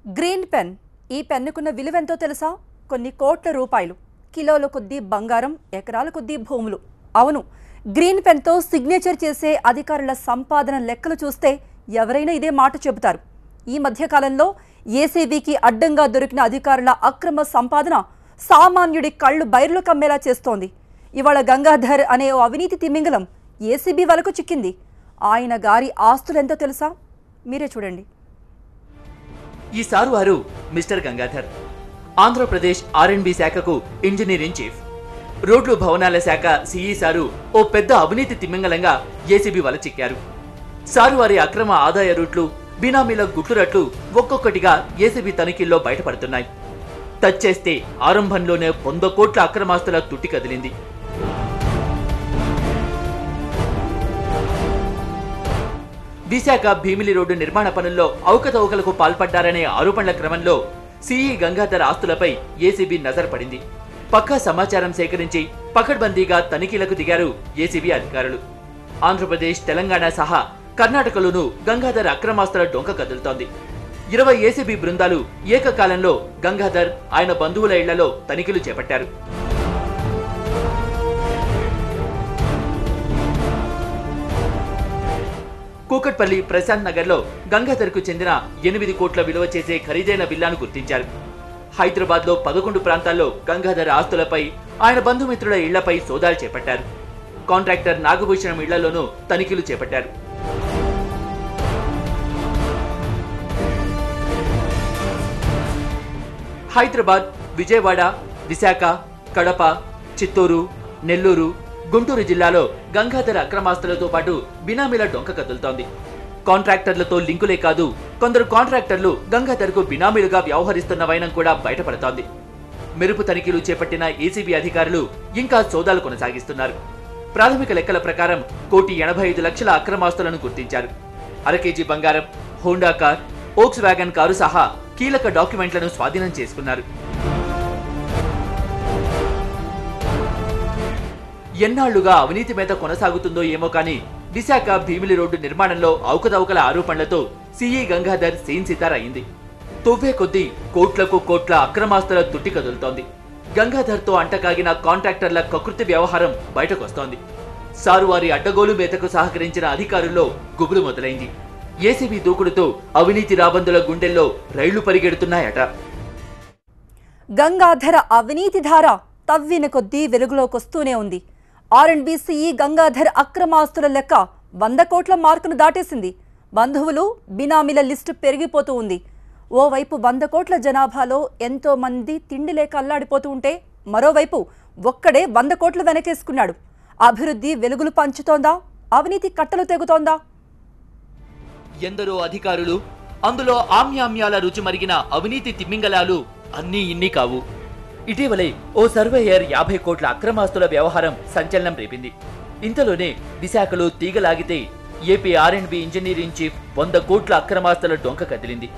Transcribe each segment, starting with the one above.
Green pen ఈ పెన్నుకున్న విలువెంతో తెలుసా? కొన్ని కోట్ల రూపాయలు, కిలోల కొద్దీ బంగారం, ఎకరాల కొద్దీ భూములు. అవును, గ్రీన్ పెన్తో సిగ్నేచర్ చేసే అధికారుల సంపాదన లెక్కలు చూస్తే ఎవరైనా ఇదే మాట చెబుతారు. ఈ మధ్యకాలంలో ఏసీబీకి అడ్డంగా దొరికిన అధికారుల అక్రమ సంపాదన సామాన్యుడి కళ్ళు బైర్లు కమ్మేలా చేస్తోంది. ఇవాళ గంగాధర్ అనే ఓ అవినీతి తిమింగలం ఏసీబీ వలకు చిక్కింది. ఆయన గారి ఆస్తులెంతో తెలుసా? మీరే చూడండి. ఈ సారువారు మిస్టర్ గంగాధర్. ఆంధ్రప్రదేశ్ ఆర్ఎండ్బి శాఖకు ఇంజనీర్ ఇన్ చీఫ్, రోడ్లు భవనాల శాఖ సిఈ సారు ఓ పెద్ద అవినీతి తిమ్మింగలంగా ఏసీబీ వల చిక్కారు. సారువారి అక్రమ ఆదాయ రూట్లు, బినామీల గుట్లురట్లు ఒక్కొక్కటిగా ఏసీబీ తనిఖీల్లో బయటపడుతున్నాయి. టచ్ చేస్తే ఆరంభంలోనే 100 కోట్ల అక్రమాస్తుల తుట్టి కదిలింది. విశాఖ భీమిలి రోడ్డు నిర్మాణ పనుల్లో అవకతవకలకు పాల్పడ్డారనే ఆరోపణల క్రమంలో సిఈ గంగాధర్ ఆస్తులపై ఏసీబీ నజర్ పడింది. పక్కా సమాచారం సేకరించి పకడ్బందీగా తనిఖీలకు దిగారు ఏసీబీ అధికారులు. ఆంధ్రప్రదేశ్, తెలంగాణ సహా కర్ణాటకలోనూ గంగాధర్ అక్రమాస్తుల డొంక కదులుతోంది. 20 ఏసీబీ బృందాలు ఏకకాలంలో గంగాధర్, ఆయన బంధువుల ఇళ్లలో తనిఖీలు చేపట్టారు. కూకట్పల్లి ప్రశాంత్ నగర్ లో గంగాధర్ కు చెందిన 8 కోట్ల విలువ చేసే ఖరీదైన విల్లాను గుర్తించారు. హైదరాబాద్ లో 11 ప్రాంతాల్లో గంగాధర్ ఆస్తులపై, ఆయన బంధుమిత్రుల ఇళ్లపై సోదాలు చేపట్టారు. కాంట్రాక్టర్ నాగభూషణం ఇళ్లలోనూ తనిఖీలు చేపట్టారు. హైదరాబాద్, విజయవాడ, విశాఖ, కడప, చిత్తూరు, నెల్లూరు, గుంటూరు జిల్లాలో గంగాధర్ అక్రమాస్తులతో పాటు బినామీల డొంక కదులుతోంది. కాంట్రాక్టర్లతో లింకులే కాదు, కొందరు కాంట్రాక్టర్లు గంగాధర్కు బినామీలుగా వ్యవహరిస్తున్న వైనం కూడా బయటపడుతోంది. మెరుపు తనిఖీలు చేపట్టిన ఏసీబీ అధికారులు ఇంకా సోదాలు కొనసాగిస్తున్నారు. ప్రాథమిక లెక్కల ప్రకారం 1,85,00,000 అక్రమాస్తులను గుర్తించారు. 1/2 కేజీ బంగారం, హోండా కార్, ఓక్స్ వ్యాగన్ కారు సహా కీలక డాక్యుమెంట్లను స్వాధీనం చేసుకున్నారు. ఎన్నాళ్లుగా అవినీతి మీద కొనసాగుతుందో ఏమో కానీ విశాఖ భీమిలి రోడ్డు నిర్మాణంలో అవకతవకల ఆరోపణలతో సిఈ గంగాధర్ సీన్ సితార్ అయింది. తొవ్వే కొద్దీ కోట్లకు కోట్ల అక్రమాస్తుల తుట్టి కదులుతోంది. గంగాధర్తో అంటకాగిన కాంట్రాక్టర్ల కకృతి వ్యవహారం బయటకొస్తోంది. సారువారి అడ్డగోలు మేతకు సహకరించిన అధికారుల్లో గుబులు మొదలైంది. ఏసీబీ దూకుడుతో అవినీతి రాబందుల గుండెల్లో రైళ్లు పరిగెడుతున్నాయట. గంగాధర అవినీతి ధార తవ్విన కొద్దీ వెలుగులోకొస్తూనే ఉంది. ఆర్ఎండ్బి సిఈ గంగాధర్ అక్రమాస్తుల లెక్క 100 కోట్ల మార్కును దాటేసింది. బంధువులు, బినామీల లిస్టు పెరిగిపోతూ ఉంది. ఓవైపు 100 కోట్ల జనాభాలో ఎంతో మంది తిండి లేక అల్లాడిపోతూ ఉంటే, మరోవైపు ఒక్కడే 100 కోట్లు వెనకేసుకున్నాడు. అభివృద్ధి వెలుగులు పంచుతోందా? అవినీతి కట్టలు తెగుతోందా? ఎందరో అధికారులు, అందులో ఆమ్యామ్యాల రుచి మరిగిన అవినీతి తిమ్మింగలాలు అన్నీ ఇన్ని కావు. ఇటీవలే ఓ సర్వేయర్ 50 కోట్ల అక్రమాస్తుల వ్యవహారం సంచలనం రేపింది. ఇంతలోనే విశాఖలో తీగలాగితే ఏపీ ఆర్ఎండ్బి ఇంజనీర్ ఇన్ చీఫ్ 100 కోట్ల అక్రమాస్తుల డొంక కదిలింది.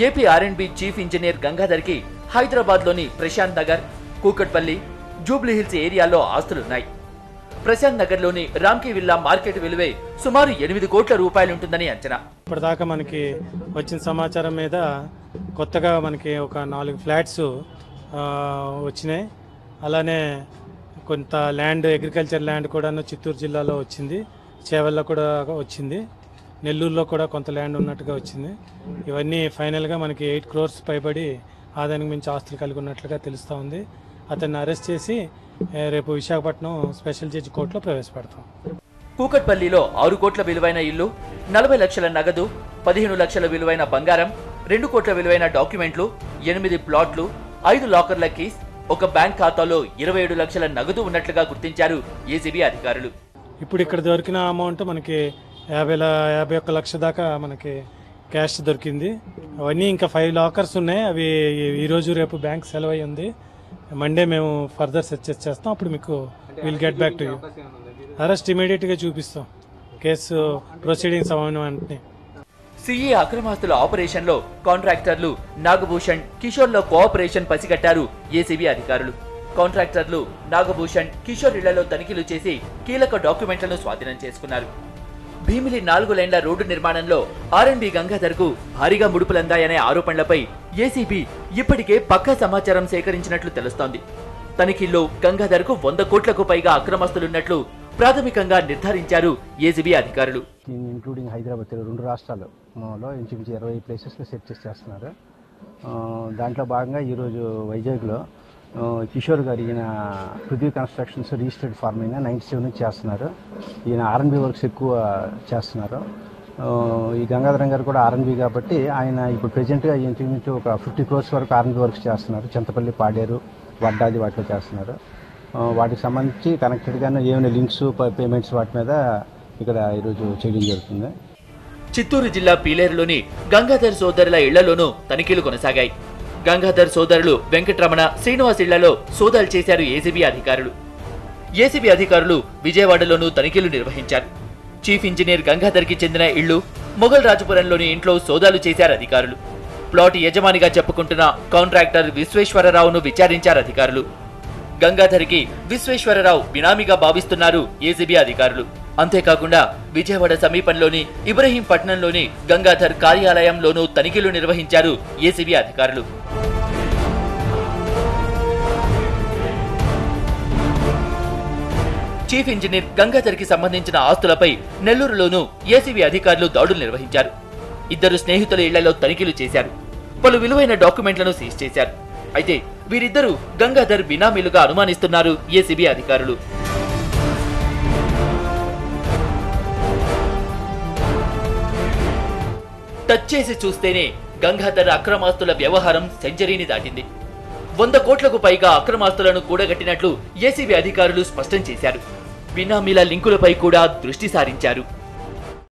ఏపీ ఆర్ఎండ్బి చీఫ్ ఇంజనీర్ గంగాధర్ కి హైదరాబాద్ లోని ప్రశాంత్ నగర్, కూకట్పల్లి, జూబ్లీహిల్స్ ఏరియాల్లో ఆస్తులున్నాయి. ప్రశాంత్ నగర్ లోని రామ్కీ విల్లా మార్కెట్ విలువే సుమారు 8 కోట్ల రూపాయలుంటుందని అంచనా. ఇప్పటిదాకా మనకి వచ్చిన సమాచారం మీద కొత్తగా మనకి ఒక 4 ఫ్లాట్స్ వచ్చినాయి. అలానే కొంత ల్యాండ్, అగ్రికల్చర్ ల్యాండ్ కూడా చిత్తూరు జిల్లాలో వచ్చింది, చేవల్లో కూడా వచ్చింది, నెల్లూరులో కూడా కొంత ల్యాండ్ ఉన్నట్టుగా వచ్చింది. ఇవన్నీ ఫైనల్గా మనకి 8 crores పైబడి ఆదాయానికి మించి ఆస్తులు కలిగి ఉన్నట్లుగా తెలుస్తూ ఉంది. అతన్ని అరెస్ట్ చేసి రేపు విశాఖపట్నం స్పెషల్ జడ్జి కోర్టులో ప్రవేశపెడతాం. కూకట్పల్లిలో 6 కోట్ల విలువైన ఇల్లు, 40 లక్షల నగదు, 15 లక్షల విలువైన బంగారం, 2 కోట్ల విలువైన డాక్యుమెంట్లు, 8 ప్లాట్లు, 5 లాకర్ల కీస్, ఒక బ్యాంక్ ఖాతాలో 27 లక్షల నగదు ఉన్నట్లుగా గుర్తించారు ఏసీబీ అధికారులు. ఇప్పుడు ఇక్కడ దొరికిన అమౌంట్ మనకి 51 లక్ష దాకా మనకి క్యాష్ దొరికింది. అవన్నీ ఇంకా 5 లాకర్స్ ఉన్నాయి. అవి ఈరోజు రేపు బ్యాంక్ సెలవు అయి ఉంది. మండే మేము ఫర్దర్ సెర్చెస్ చేస్తాం. అప్పుడు మీకు will get back to you. Arrest ఇమీడియట్గా చూపిస్తాం. కేసు ప్రొసీడింగ్స్ అవన్నీ వెంటనే. సిఈ అక్రమాస్తుల ఆపరేషన్ లో కాంట్రాక్టర్లు నాగభూషణ్, కిషోర్ల కోఆపరేషన్ పసిగట్టారు ఏసీబీ అధికారులు. కాంట్రాక్టర్లు నాగభూషణ్, కిషోర్ ఇళ్లలో తనిఖీలు చేసి కీలక డాక్యుమెంట్లను స్వాధీనం చేసుకున్నారు. భీమిలి 4 లేన్ల రోడ్డు నిర్మాణంలో ఆర్ఎన్బి గంగాధర్కు భారీగా ముడుపులందాయనే ఆరోపణలపై ఏసీబీ ఇప్పటికే పక్కా సమాచారం సేకరించినట్లు తెలుస్తోంది. తనిఖీల్లో గంగాధర్కు 100 కోట్లకు పైగా అక్రమస్తులున్నట్లు ప్రాథమికంగా నిర్ధారించారు ఏసీబీ అధికారులు. ఇంక్లూడింగ్ హైదరాబాద్ 2 రాష్ట్రాలలో ఇంచుమించు 20 ప్లేసెస్లో సెర్చెస్ చేస్తున్నారు. దాంట్లో భాగంగా ఈరోజు వైజాగ్లో కిషోర్ గారు, ఈయన పృథ్వీ కన్స్ట్రక్షన్స్ రిజిస్టర్డ్ ఫార్మ్ అయినా 97 నుంచి చేస్తున్నారు. ఈయన ఆర్ఎన్బి వర్క్స్ ఎక్కువ చేస్తున్నారు. ఈ గంగాధరం గారు కూడా ఆర్ఎన్బి కాబట్టి ఆయన ఇప్పుడు ప్రెజెంట్గా ఇంచుమించు ఒక 50 crores వరకు ఆర్ఎన్బి వర్క్స్ చేస్తున్నారు. చింతపల్లి, పాడేరు, వడ్డాది వాటిలో చేస్తున్నారు. వాటికి సంబంధించి కనెక్టెడ్గానే ఏమైనా లింక్స్, పేమెంట్స్ వాటి మీద ఇక్కడ ఈరోజు చేయడం జరుగుతుంది. చిత్తూరు జిల్లా పీలేరులోని గంగాధర్ సోదరుల ఇళ్లలోనూ తనిఖీలు కొనసాగాయి. గంగాధర్ సోదరులు వెంకటరమణ, శ్రీనివాస్ ఇళ్లలో సోదాలు చేశారు ఏసీబీ అధికారులు. ఏసీబీ అధికారులు విజయవాడలోనూ తనిఖీలు నిర్వహించారు. చీఫ్ ఇంజనీర్ గంగాధర్కి చెందిన ఇళ్లు, మొఘల్ రాజపురంలోని ఇంట్లో సోదాలు చేశారు అధికారులు. ప్లాట్ యజమానిగా చెప్పుకుంటున్న కాంట్రాక్టర్ విశ్వేశ్వరరావును విచారించారు అధికారులు. గంగాధర్కి విశ్వేశ్వరరావు బినామీగా భావిస్తున్నారు ఏసీబీ అధికారులు. అంతేకాకుండా విజయవాడ సమీపంలోని ఇబ్రహీంపట్నంలోని గంగాధర్ కార్యాలయంలోనూ తనిఖీలు నిర్వహించారు ఏసీబీ అధికారులు. చీఫ్ ఇంజనీర్ గంగాధర్కి సంబంధించిన ఆస్తులపై నెల్లూరులోనూ ఏసీబీ అధికారులు దాడులు నిర్వహించారు. 2 స్నేహితుల ఇళ్లలో తనిఖీలు చేశారు. పలు విలువైన డాక్యుమెంట్లను సీజ్ చేశారు. అయితే వీరిద్దరూ గంగాధర్ బినామీలుగా అనుమానిస్తున్నారు ఏసీబీ అధికారులు. టచ్ చేసి చూస్తేనే గంగాధర్ అక్రమాస్తుల వ్యవహారం సెంచరీని దాటింది. 100 కోట్లకు పైగా అక్రమాస్తులను కూడగట్టినట్లు ఏసీబీ అధికారులు స్పష్టం చేశారు. బినామీల లింకులపై కూడా దృష్టి సారించారు.